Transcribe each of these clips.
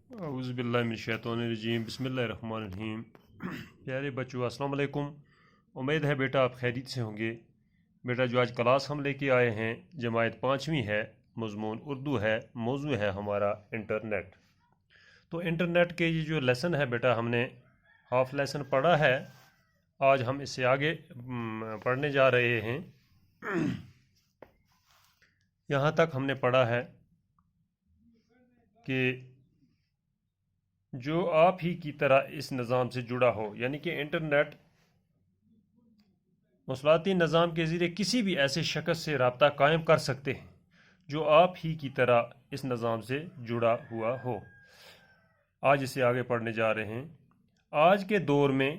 اعوذ باللہ من الشیطان الرجیم، بسم اللہ الرحمن الرحیم۔ پیارے بچوں، السلام علیکم۔ امید ہے بیٹا آپ خیریت سے ہوں گے۔ بیٹا جو آج کلاس ہم لے کے آئے ہیں جماعت 5ویں ہے، مضمون اردو ہے، موضوع ہے ہمارا انٹرنیٹ۔ تو انٹرنیٹ کے یہ جو لیسن ہے بیٹا، ہم نے ہاف لیسن پڑھا ہے، آج ہم اس سے آگے پڑھنے جا رہے ہیں۔ یہاں تک ہم نے پڑھا ہے کہ جو آپ ہی کی طرح اس نظام سے جڑا ہو، یعنی کہ انٹرنیٹ مواصلاتی نظام کے ذریعے کسی بھی ایسے شخص سے رابطہ قائم کر سکتے ہیں جو آپ ہی کی طرح اس نظام سے جڑا ہوا ہو۔ آج اسے آگے پڑھنے جا رہے ہیں۔ آج کے دور میں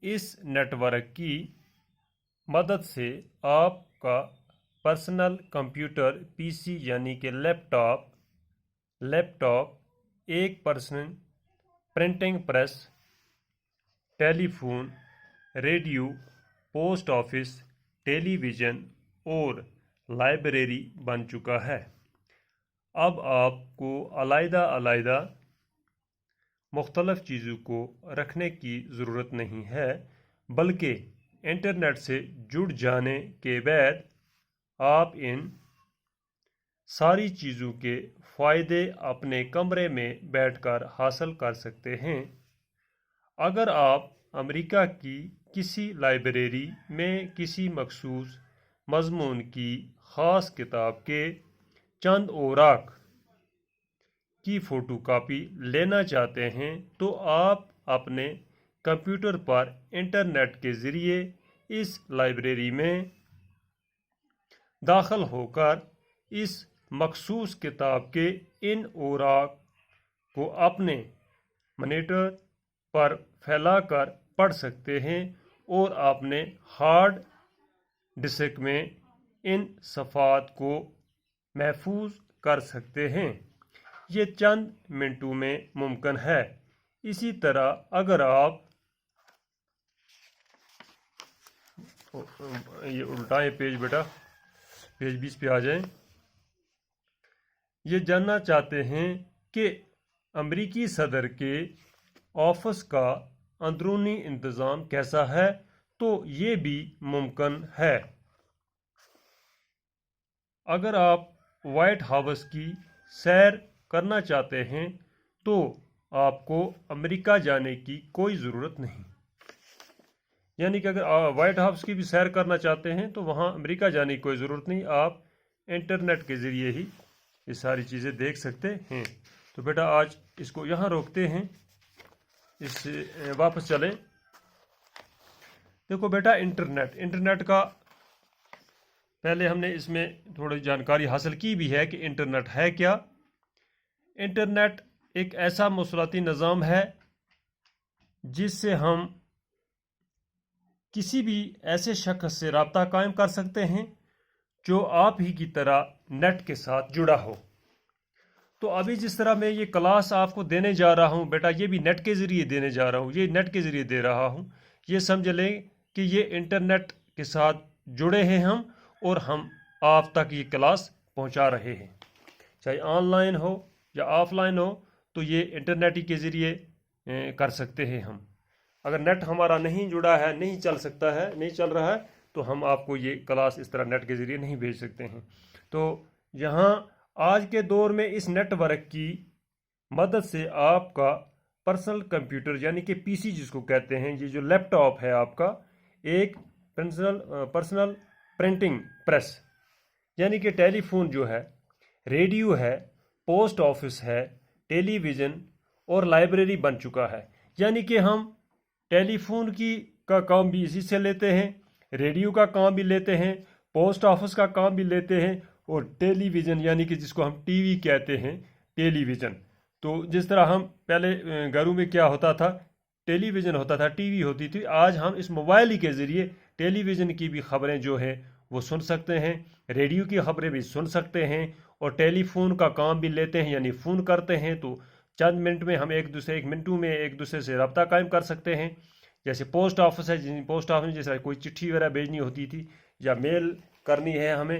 اس نیٹ ورک کی مدد سے آپ کا پرسنل کمپیوٹر، پی سی یعنی کہ لیپ ٹاپ، ایک پرنٹنگ پریس، ٹیلی فون، ریڈیو، پوسٹ آفس، ٹیلی ویژن اور لائبریری بن چکا ہے۔ اب آپ کو علیحدہ مختلف چیزوں کو رکھنے کی ضرورت نہیں ہے، بلکہ انٹرنیٹ سے جڑ جانے کے بعد آپ ان ساری چیزوں کے فائدے اپنے کمرے میں بیٹھ کر حاصل کر سکتے ہیں۔ اگر آپ امریکہ کی کسی لائبریری میں کسی مخصوص مضمون کی خاص کتاب کے چند اوراق کی فوٹو کاپی لینا چاہتے ہیں تو آپ اپنے کمپیوٹر پر انٹرنیٹ کے ذریعے اس لائبریری میں داخل ہو کر اس مخصوص کتاب کے ان اوراق کو اپنے مانیٹر پر پھیلا کر پڑھ سکتے ہیں اور اپنے ہارڈ ڈسک میں ان صفحات کو محفوظ کر سکتے ہیں۔ یہ چند منٹوں میں ممکن ہے۔ اسی طرح اگر آپ یہ الٹائیں پیج بیٹا، پیج 20 پہ آ جائیں۔ یہ جاننا چاہتے ہیں کہ امریکی صدر کے آفس کا اندرونی انتظام کیسا ہے تو یہ بھی ممکن ہے۔ اگر آپ وائٹ ہاؤس کی سیر کرنا چاہتے ہیں تو آپ کو امریکہ جانے کی کوئی ضرورت نہیں، یعنی کہ اگر آپ وائٹ ہاؤس کی بھی سیر کرنا چاہتے ہیں تو وہاں امریکہ جانے کی کوئی ضرورت نہیں، آپ انٹرنیٹ کے ذریعے ہی یہ ساری چیزیں دیکھ سکتے ہیں۔ تو بیٹا آج اس کو یہاں روکتے ہیں، اس سے واپس چلیں۔ دیکھو بیٹا، انٹرنیٹ کا پہلے ہم نے اس میں تھوڑی جانکاری حاصل کی بھی ہے کہ انٹرنیٹ ہے کیا۔ انٹرنیٹ ایک ایسا مواصلاتی نظام ہے جس سے ہم کسی بھی ایسے شخص سے رابطہ قائم کر سکتے ہیں جو آپ ہی کی طرح نیٹ کے ساتھ جڑا ہو۔ تو ابھی جس طرح میں یہ کلاس آپ کو دینے جا رہا ہوں بیٹا، یہ بھی نیٹ کے ذریعے دینے جا رہا ہوں، یہ نیٹ کے ذریعے دے رہا ہوں۔ یہ سمجھ لیں کہ یہ انٹرنیٹ کے ساتھ جڑے ہیں ہم، اور ہم آپ تک یہ کلاس پہنچا رہے ہیں، چاہے آن لائن ہو یا آف لائن ہو، تو یہ انٹرنیٹ ہی کے ذریعے کر سکتے ہیں ہم۔ اگر نیٹ ہمارا نہیں جڑا ہے، نہیں چل سکتا ہے، نہیں چل رہا ہے، تو ہم آپ کو یہ کلاس اس طرح نیٹ کے ذریعے نہیں بھیج سکتے ہیں۔ تو یہاں آج کے دور میں اس نیٹ ورک کی مدد سے آپ کا پرسنل کمپیوٹر یعنی کہ پی سی جس کو کہتے ہیں، یہ جو لیپ ٹاپ ہے آپ کا، ایک پرسنل پرنٹنگ پریس یعنی کہ ٹیلی فون جو ہے، ریڈیو ہے، پوسٹ آفس ہے، ٹیلی ویژن اور لائبریری بن چکا ہے۔ یعنی کہ ہم ٹیلی فون کا کام بھی اسی سے لیتے ہیں، ریڈیو کا کام بھی لیتے ہیں، پوسٹ آفس کا کام بھی لیتے ہیں، اور ٹیلی ویژن یعنی کہ جس کو ہم ٹی وی کہتے ہیں، ٹیلی ویژن۔ تو جس طرح ہم پہلے گھروں میں کیا ہوتا تھا، ٹیلی ویژن ہوتا تھا، ٹی وی ہوتی تھی، آج ہم اس موبائل ہی کے ذریعے ٹیلی ویژن کی بھی خبریں جو ہیں وہ سن سکتے ہیں، ریڈیو کی خبریں بھی سن سکتے ہیں، اور ٹیلی فون کا کام بھی لیتے ہیں، یعنی فون کرتے ہیں تو چند منٹ میں ہم ایک منٹوں میں ایک دوسرے سے رابطہ قائم کر سکتے ہیں۔ جیسے پوسٹ آفس ہے، پوسٹ آفس میں جیسے کوئی چٹھی وغیرہ بھیجنی ہوتی تھی یا میل کرنی ہے ہمیں،